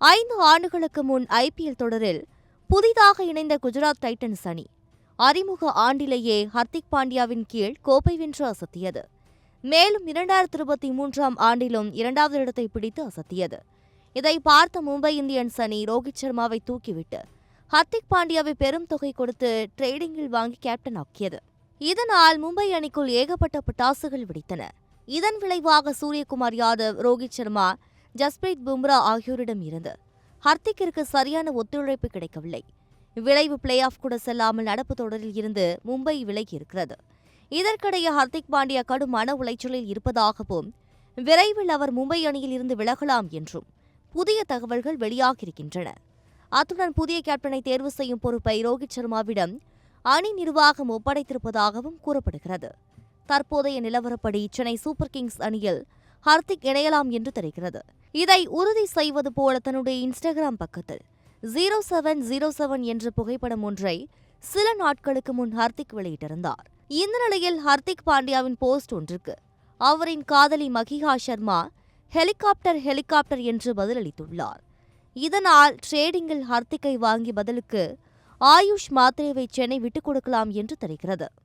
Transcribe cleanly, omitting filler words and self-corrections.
5 ஆண்டுகளுக்கு முன் ஐபிஎல் தொடரில் புதிதாக இணைந்த குஜராத் டைட்டன்ஸ் அணி அறிமுக ஆண்டிலேயே ஹர்திக் பாண்டியாவின் கீழ் கோப்பை வென்று அசத்தியது. மேலும் 2023ஆம் ஆண்டிலும் 2வது இடத்தை பிடித்து அசத்தியது. இதை பார்த்த மும்பை இந்தியன்ஸ் அணி ரோஹித் சர்மாவை தூக்கிவிட்டு ஹர்திக் பாண்டியாவை பெரும் தொகை கொடுத்து ட்ரேடிங்கில் வாங்கி கேப்டன் ஆக்கியது. இதனால் மும்பை அணிக்குள் ஏகப்பட்ட பட்டாசுகள் வெடித்தன. இதன் விளைவாக சூரியகுமார் யாதவ், ரோஹித் சர்மா, ஜஸ்பிரீத் பும்ரா ஆகியோரிடம் இருந்து ஹர்திக்கிற்கு சரியான ஒத்துழைப்பு கிடைக்கவில்லை. விளைவு பிளே ஆஃப் கூட செல்லாமல் நடப்பு தொடரில் இருந்து மும்பை விலகியிருக்கிறது. இதற்கிடையே ஹர்திக் பாண்டியா கடும் மன உளைச்சலில் இருப்பதாகவும் விரைவில் அவர் மும்பை அணியில் இருந்து விலகலாம் என்றும் புதிய தகவல்கள் வெளியாகியிருக்கின்றன. அத்துடன் புதிய கேப்டனை தேர்வு செய்யும் பொறுப்பை ரோஹித் சர்மாவிடம் அணி நிர்வாகம் ஒப்படைத்திருப்பதாகவும் கூறப்படுகிறது. தற்போதைய நிலவரப்படி சென்னை சூப்பர் கிங்ஸ் அணியில் ஹர்திக் இணையலாம் என்று தெரிகிறது. இதை உறுதி செய்வது போல தன்னுடைய இன்ஸ்டாகிராம் பக்கத்தில் 0707 என்ற புகைப்படம் ஒன்றை சில நாட்களுக்கு முன் ஹர்திக் வெளியிட்டிருந்தார். இந்த நிலையில் ஹர்திக் பாண்டியாவின் போஸ்ட் ஒன்றுக்கு அவரின் காதலி மகிஹா சர்மா ஹெலிகாப்டர் என்று பதிலளித்துள்ளார். இதனால் ட்ரேடிங்கில் ஹர்திக்கை வாங்கி பதிலுக்கு ஆயுஷ் மாத்ரேவை சென்னை விட்டுக் கொடுக்கலாம் என்று தெரிகிறது.